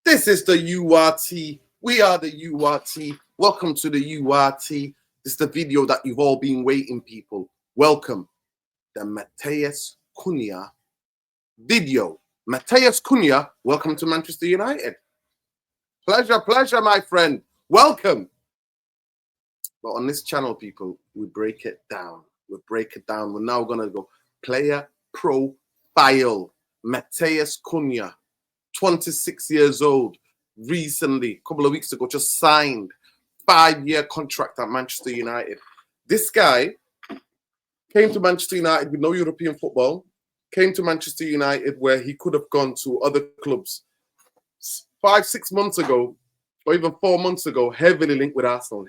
This is the URT. We are the URT. Welcome to the URT. This is the video that you've all been waiting, people. Welcome. The Matheus Cuhna video. Matheus Cuhna, welcome to Manchester United. Pleasure, my friend. Welcome. But on this channel, people, we break it down. We're now going to go player profile. Matheus Cuhna, 26 years old, recently, a couple of weeks ago, just signed 5-year contract at Manchester United. This guy came to Manchester United with no European football, came to Manchester United where he could have gone to other clubs 5-6 months ago, or even 4 months ago, heavily linked with Arsenal.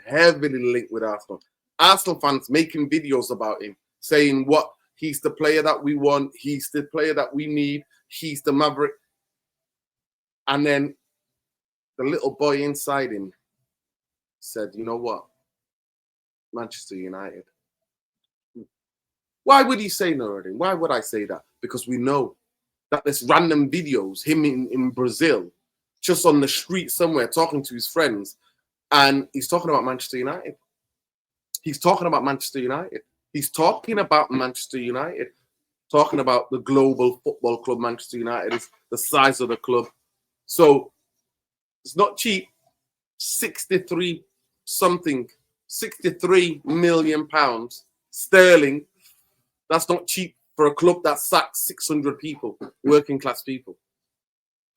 Arsenal fans making videos about him, saying what he's the player that we want, he's the player that we need, he's the maverick. And then the little boy inside him said, you know what? Manchester United. Why would he say no? Why would I say that? Because we know that there's random videos, him in Brazil, just on the street somewhere, talking to his friends, and he's talking about Manchester United. He's talking about Manchester United. He's talking about Manchester United, talking about the global football club Manchester United, is the size of the club. So it's not cheap. 63 million pounds sterling. That's not cheap for a club that sacks 600 people, working class people.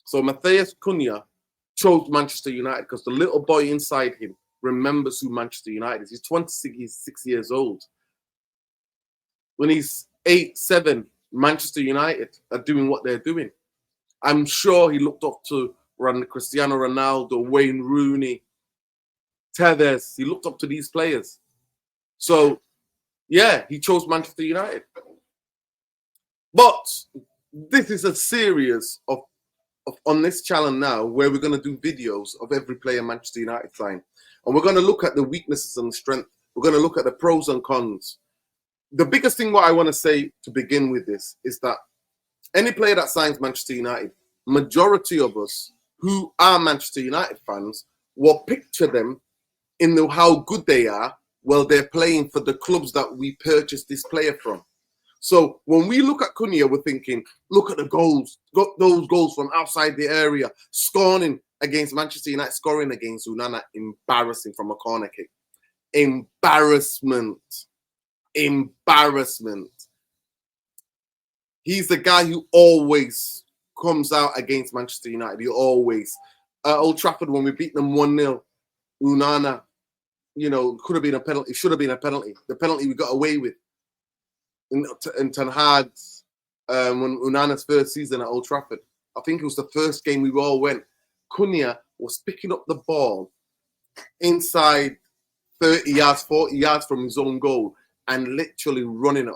So Matheus Cuhna chose Manchester United because the little boy inside him remembers who Manchester United is. He's 26 years old. When he's 8, 7, Manchester United are doing what they're doing. I'm sure he looked up to Cristiano Ronaldo, Wayne Rooney, Tevez. He looked up to these players. So, yeah, he chose Manchester United. But this is a series of on this channel now where we're going to do videos of every player Manchester United sign. And we're going to look at the weaknesses and the strength. We're going to look at the pros and cons. The biggest thing what I want to say to begin with this is that any player that signs Manchester United, majority of us who are Manchester United fans will picture them in how good they are while they're playing for the clubs that we purchased this player from. So when we look at Cuhna, we're thinking, look at the goals, those goals from outside the area, scoring against Manchester United, scoring against Cuhna, embarrassing from a corner kick. Embarrassment. He's the guy who always comes out against Manchester United. He always. Old Trafford, when we beat them 1-0, Cuhna, could have been a penalty. It should have been a penalty. The penalty we got away with in Ten Hag's, when Cuhna's first season at Old Trafford. I think it was the first game we all went. Cuhna was picking up the ball inside 30 yards, 40 yards from his own goal and literally running at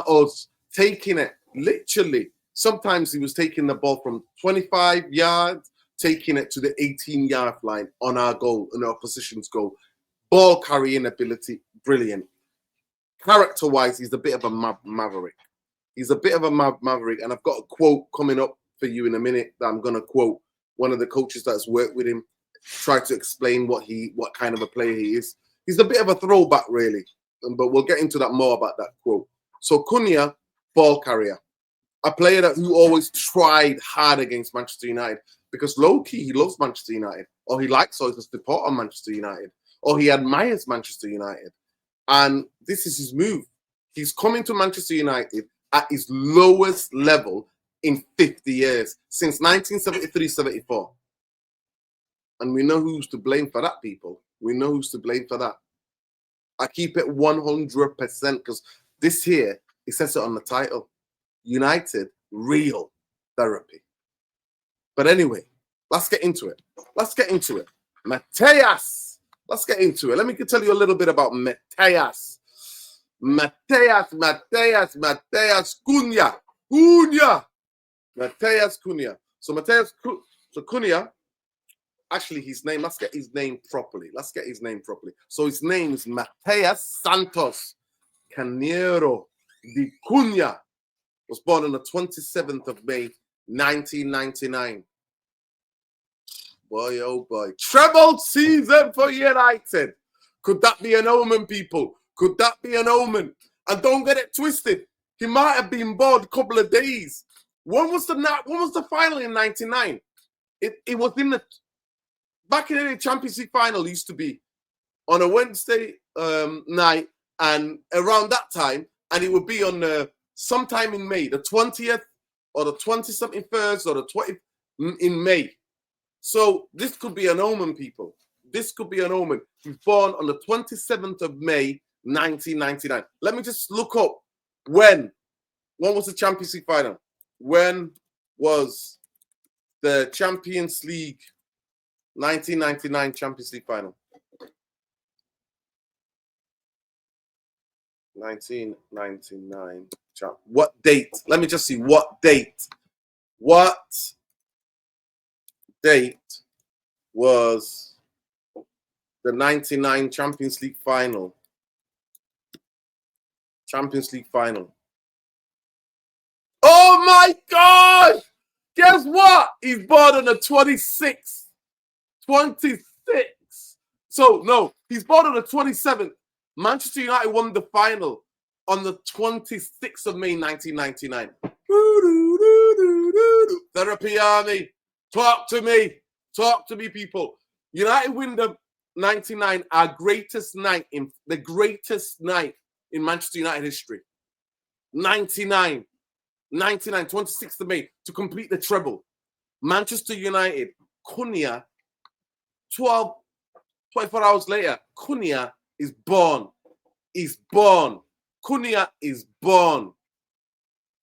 us, taking it, literally. Sometimes he was taking the ball from 25 yards, taking it to the 18-yard line on our goal, on our opposition's goal. Ball carrying ability, brilliant. Character-wise, he's a bit of a maverick. And I've got a quote coming up for you in a minute that I'm going to quote one of the coaches that's worked with him, try to explain what kind of a player he is. He's a bit of a throwback, really, but we'll get into that more about that quote. So Cuhna, ball carrier, a player who always tried hard against Manchester United because low-key he loves Manchester United, or he likes or he's support on Manchester United, or he admires Manchester United. And this is his move. He's coming to Manchester United at his lowest level in 50 years, since 1973-74. And we know who's to blame for that, people. We know who's to blame for that. I keep it 100% because this here, it says it on the title. United, real therapy. But anyway, let's get into it. Matheus. Let's get into it. Let me tell you a little bit about Matheus. Matheus Cuhna. Matheus Cuhna. So Cuhna, actually his name, let's get his name properly. So his name is Matheus Santos Carneiro de Cuhna. Was born on the 27th of May, 1999. boy, oh boy. Treble season for United. Could that be an omen, people? Could that be an omen? And don't get it twisted. He might have been bored a couple of days. When was the final in '99? It was in the back in the Champions League final. Used to be on a Wednesday night, and around that time, and it would be on sometime in May, the 20th or the 20-something first or the 20th in May. So this could be an omen, people. This could be an omen. He's born on the 27th of May, 1999. Let me just look up when was the Champions League final? When was the Champions League 1999 Champions League final? 1999. What date? Let me just see. What date? What date was the 99 Champions League final? Champions League final. Oh my God! Guess what? He's born on the 26th. 26. So, no, he's born on the 27th. Manchester United won the final on the 26th of May, 1999. Therapy Army. Talk to me. Talk to me, people. United win the 99, the greatest night in Manchester United history. 99, 26th of May to complete the treble. Manchester United, Cuhna, 24 hours later, Cuhna is born. Is born. Cuhna is born.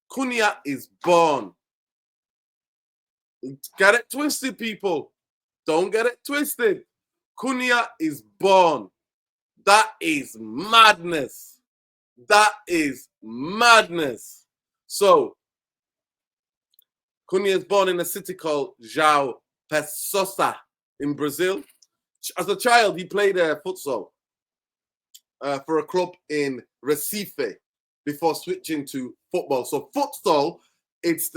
Cuhna is born. Get it twisted, people. Don't get it twisted. Cuhna is born. That is madness. That is madness. So, Cuhna is born in a city called João Pessoa in Brazil. As a child, he played futsal for a club in Recife before switching to football. So futsal, it's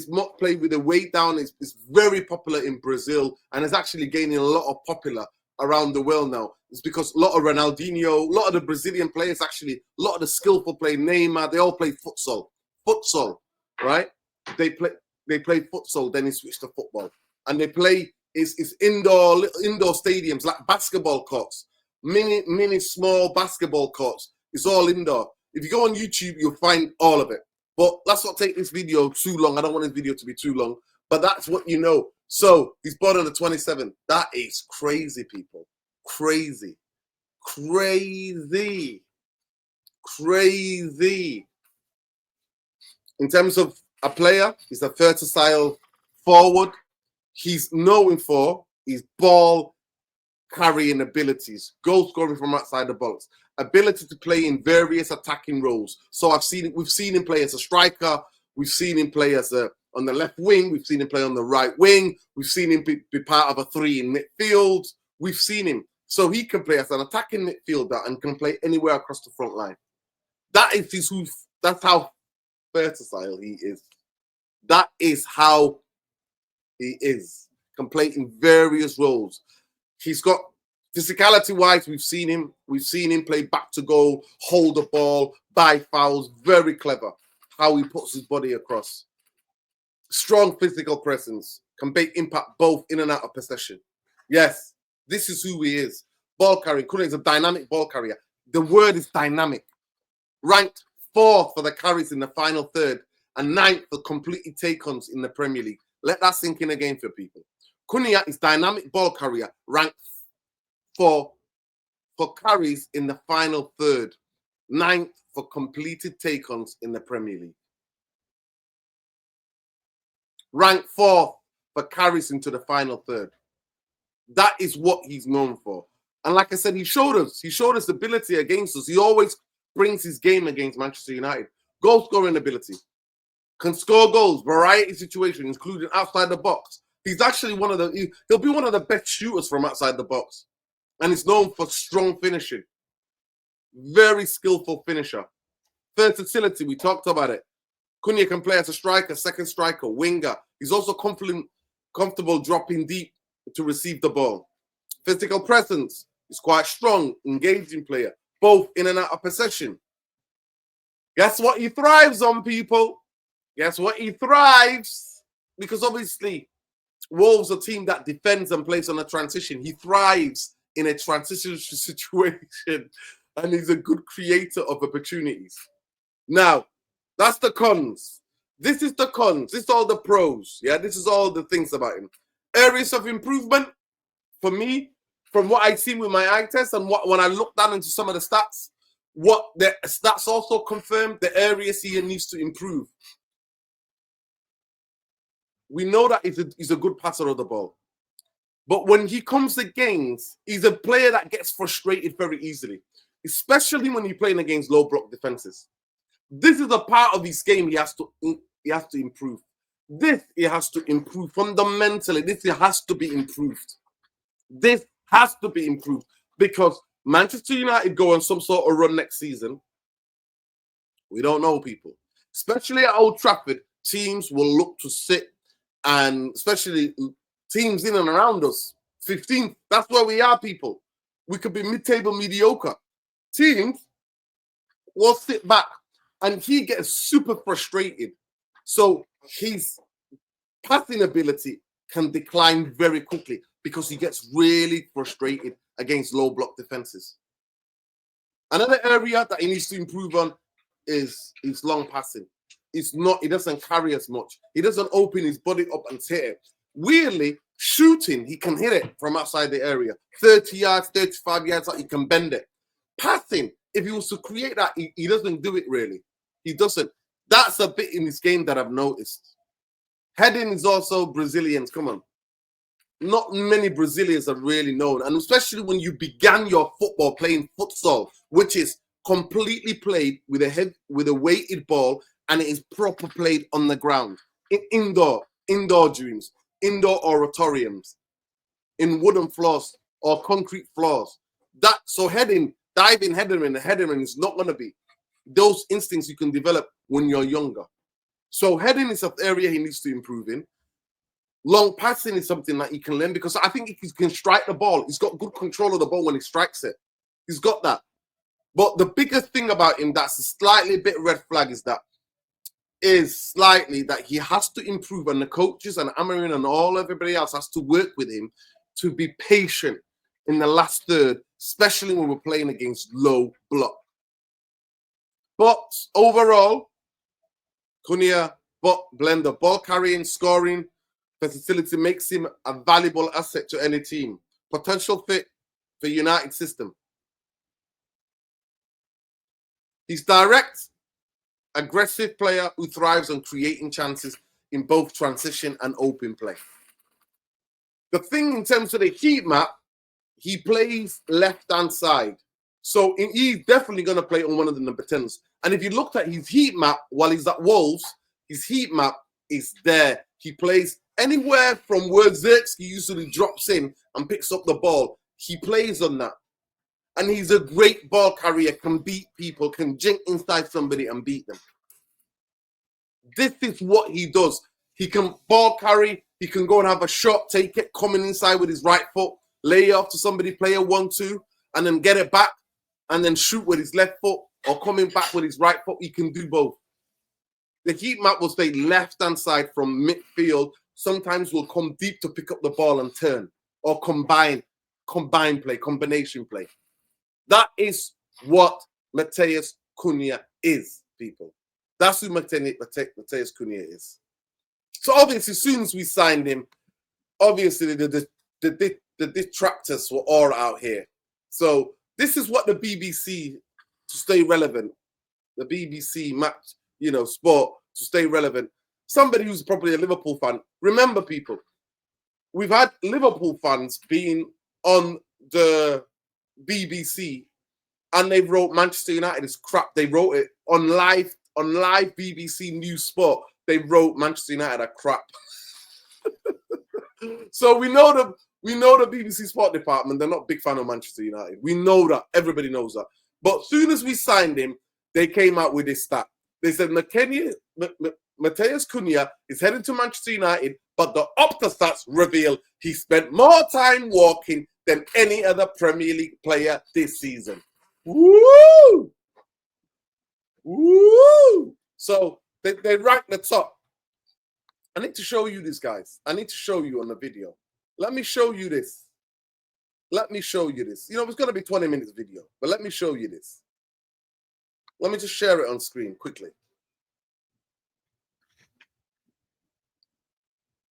not played with the weight down. It's very popular in Brazil, and it's actually gaining a lot of popular around the world now. It's because a lot of Ronaldinho, a lot of the Brazilian players, actually, a lot of the skillful play, Neymar, they all play futsal. Futsal, right? They play futsal, then they switch to football. And they play is indoor stadiums like basketball courts, mini small basketball courts. It's all indoor. If you go on YouTube, you'll find all of it. But let's not take this video too long. I don't want this video to be too long. But that's what you know. So he's born on the 27th. That is crazy, people. Crazy. Crazy. Crazy. In terms of a player, he's a versatile forward. He's known for his ball carrying abilities, goal scoring from outside the box, ability to play in various attacking roles. So we've seen him play as a striker. We've seen him play as on the left wing. We've seen him play on the right wing. We've seen him be part of a three in midfield. We've seen him. So he can play as an attacking midfielder and can play anywhere across the front line. That's how versatile he is. That is how he is. Can play in various roles. He's got physicality-wise, we've seen him play back to goal, hold the ball, buy fouls. Very clever how he puts his body across. Strong physical presence, can make impact both in and out of possession. Yes, this is who he is. Ball carrying. Cuhna is a dynamic ball carrier. The word is dynamic. Ranked 4th for the carries in the final third and 9th for completed take-ons in the Premier League. Let that sink in again for people. Cuhna is dynamic ball carrier, ranked 4 for carries in the final third, 9th for completed take-ons in the Premier League. Ranked 4th for carries into the final third. That is what he's known for. And like I said, he showed us ability against us. He always brings his game against Manchester United. Goal scoring ability. Can score goals, variety situations, including outside the box. He's actually he'll be one of the best shooters from outside the box. And he's known for strong finishing. Very skillful finisher. Versatility, we talked about it. Cuhna can play as a striker, second striker, winger. He's also comfortable dropping deep to receive the ball. Physical presence. He's quite strong, engaging player, both in and out of possession. Guess what he thrives on, people? Guess what he thrives? Because obviously, Wolves are a team that defends and plays on a transition. He thrives in a transition situation, and he's a good creator of opportunities. Now, that's the cons. This is the cons. This is all the pros. Yeah, this is all the things about him. Areas of improvement for me, from what I've seen with my eye test and when I look down into some of the stats, what the stats also confirm the areas he needs to improve. We know that he's a good passer of the ball. But when he comes against, he's a player that gets frustrated very easily, especially when you're playing against low block defenses. This is a part of his game he has to improve. This he has to improve fundamentally. This has to be improved. This has to be improved because Manchester United go on some sort of run next season. We don't know, people. Especially at Old Trafford, teams will look to sit, and especially teams in and around us. 15th, that's where we are, people. We could be mid-table mediocre. Teams will sit back, and he gets super frustrated. So his passing ability can decline very quickly because he gets really frustrated against low block defenses. Another area that he needs to improve on is his long passing. He doesn't carry as much. He doesn't open his body up and hit it. Weirdly, shooting, he can hit it from outside the area. 30 yards, 35 yards, he can bend it. Passing, if he was to create that, he doesn't do it really. He doesn't. That's a bit in his game that I've noticed. Heading is also Brazilians. Come on. Not many Brazilians are really known. And especially when you began your football playing futsal, which is completely played with a weighted ball, and it is proper played on the ground. In indoor gyms, indoor oratoriums, in wooden floors or concrete floors. So diving headering is not going to be. Those instincts you can develop when you're younger. So heading is an area he needs to improve in. Long passing is something that he can learn because I think he can strike the ball. He's got good control of the ball when he strikes it. He's got that. But the biggest thing about him that's a slightly bit red flag is that he has to improve, and the coaches and Amarin and everybody else has to work with him to be patient in the last third, especially when we're playing against low block. But overall, Cuhna blender ball carrying, scoring versatility makes him a valuable asset to any team. Potential fit for United system. He's direct, aggressive player who thrives on creating chances in both transition and open play. The thing in terms of the heat map, he plays left-hand side. So he's definitely going to play on one of the number 10s. And if you looked at his heat map while he's at Wolves, his heat map is there. He plays anywhere from where Xerxes usually drops in and picks up the ball. He plays on that. And he's a great ball carrier, can beat people, can jink inside somebody and beat them. This is what he does. He can ball carry. He can go and have a shot, take it, coming inside with his right foot, lay it off to somebody, play a 1-2, and then get it back, and then shoot with his left foot or coming back with his right foot. He can do both. The heat map will stay left-hand side from midfield. Sometimes will come deep to pick up the ball and turn, or combination play. That is what Matheus Cuhna is, people. That's who Matheus Cuhna is. So obviously, as soon as we signed him, obviously the detractors were all out here. So this is what the BBC, to stay relevant, the BBC match, sport, to stay relevant. Somebody who's probably a Liverpool fan. Remember, people, we've had Liverpool fans being on the BBC, and they wrote Manchester United is crap. They wrote it on live BBC News Sport. They wrote Manchester United are crap. So we know the BBC Sport department. They're not a big fan of Manchester United. We know that. Everybody knows that. But as soon as we signed him, they came out with this stat. They said Matheus Cuhna is heading to Manchester United but the Opta stats reveal he spent more time walking than any other Premier League player this season. Woo! Woo! So they rank the top. I need to show you this, guys. I need to show you on the video. Let me show you this. Let me show you this. You know, it's going to be 20 minutes video, but let me show you this. Let me just share it on screen quickly.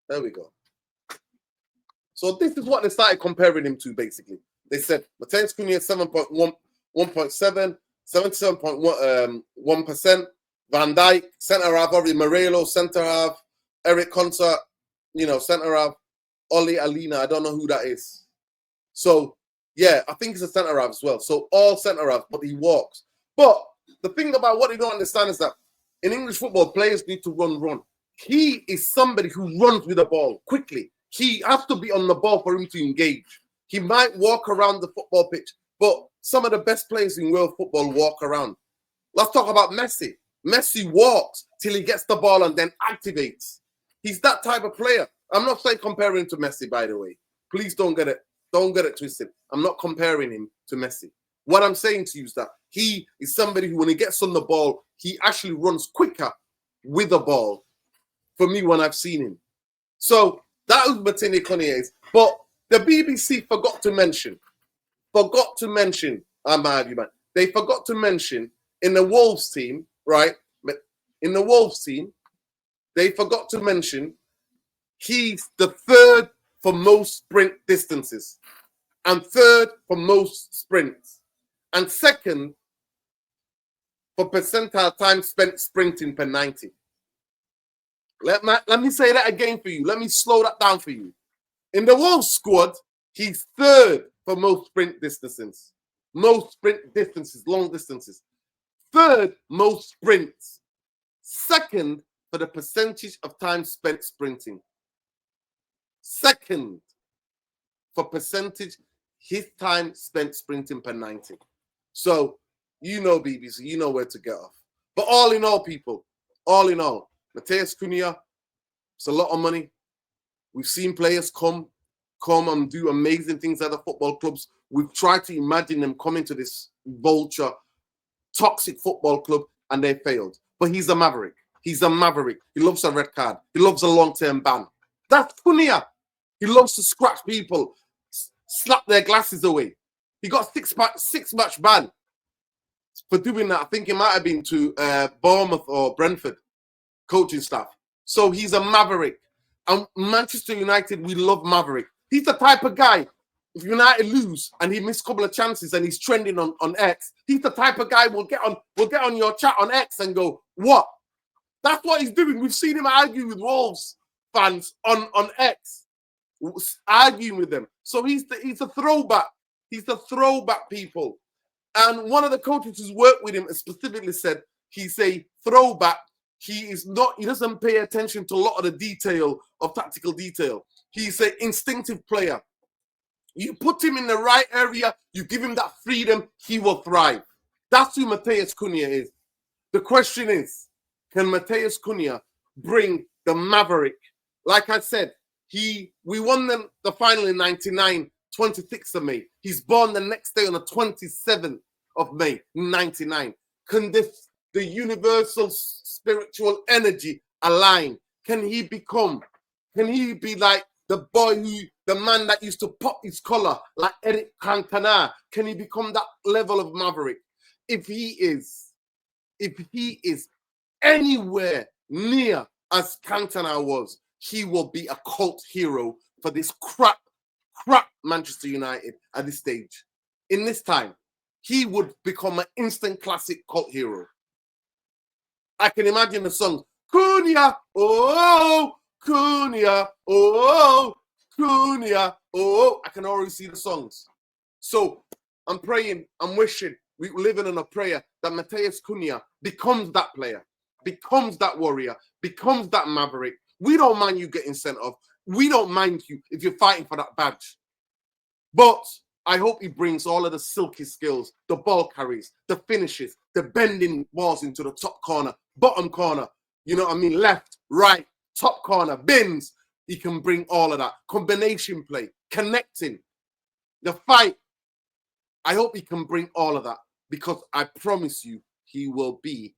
There we go. So this is what they started comparing him to, basically. They said Mateus Cunha 1.7, 77.1%. Van Dijk, centre half, Ori Morello, centre half, Eric Conta, you know, centre half, Oli Alina, I don't know who that is. So, yeah, I think he's a centre half as well. So all centre half, but he walks. But the thing about what they don't understand is that in English football, players need to run. He is somebody who runs with the ball quickly. He has to be on the ball for him to engage. He might walk around the football pitch, but some of the best players in world football walk around. Let's talk about Messi. Messi walks till he gets the ball and then activates. He's that type of player. I'm not saying comparing him to Messi, by the way. Please don't get it twisted. I'm not comparing him to Messi. What I'm saying to you is that he is somebody who, when he gets on the ball, he actually runs quicker with the ball. For me, when I've seen him. So that was Mateus Cunha. But the BBC forgot to mention, they forgot to mention in the Wolves team, right? In the Wolves team, they forgot to mention he's the third for most sprint distances and third for most sprints and second for percentile time spent sprinting per 90. Let me say that again for you. Let me slow that down for you. In the Wolves squad, he's third for most sprint distances. Most sprint distances, long distances. Third most sprints. Second for the percentage of time spent sprinting. Second for percentage, his time spent sprinting per 90. So, you know, BBC, you know where to get off. But all in all, people, all in all, Mateus Cunha, it's a lot of money. We've seen players come and do amazing things at the football clubs. We've tried to imagine them coming to this vulture, toxic football club, and they failed. But he's a maverick. He's a maverick. He loves a red card. He loves a long-term ban. That's Cunha. He loves to scratch people, slap their glasses away. He got six-match ban for doing that. I think it might have been to Bournemouth or Brentford coaching staff. So he's a maverick. And Manchester United, we love maverick. He's the type of guy, if United lose and he missed a couple of chances and he's trending on X, he's the type of guy will get on your chat on X and go, what? That's what he's doing. We've seen him argue with Wolves fans on X, arguing with them. So he's a throwback. He's the throwback, people. And one of the coaches who's worked with him specifically said he's a throwback. He doesn't pay attention to a lot of the detail of tactical detail. He's an instinctive player. You put him in the right area, you give him that freedom, he will thrive. That's who Mateus Cunha is. The question is, can Mateus Cunha bring the maverick? Like I said, we won the final in 99, 26th of May. He's born the next day on the 27th of May, 99. Can the universal spiritual energy align? Can he be like the man that used to pop his collar like Eric Cantona? Can he become that level of maverick? If he is anywhere near as Cantona was, he will be a cult hero for this crap Manchester United at this stage. In this time, he would become an instant classic cult hero. I can imagine the song, Cuhna, oh, Cuhna, oh, Cuhna, oh. I can already see the songs. So I'm praying, I'm wishing, we're living in a prayer that Mateus Cunha becomes that player, becomes that warrior, becomes that maverick. We don't mind you getting sent off. We don't mind you if you're fighting for that badge. But I hope he brings all of the silky skills, the ball carries, the finishes, the bending balls into the top corner, bottom corner, you know what I mean? Left, right, top corner, bins, He can bring all of that. Combination play, connecting, the fight. I hope he can bring all of that because I promise you he will be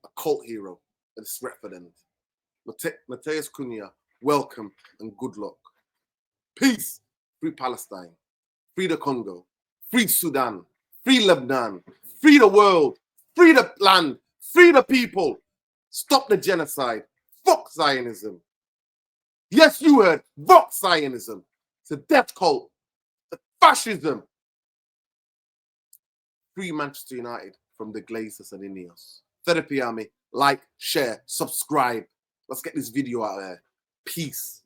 a cult hero at the Stretford end. Mateus Cuhna, welcome and good luck. Peace. Free Palestine. Free the Congo. Free Sudan. Free Lebanon. Free the world. Free the land. Free the people. Stop the genocide. Fuck Zionism. Yes, you heard. Fuck Zionism. It's a death cult. It's fascism. Free Manchester United from the Glazers and Ineos. Therapy Army. Like, share, subscribe. Let's get this video out there. Peace.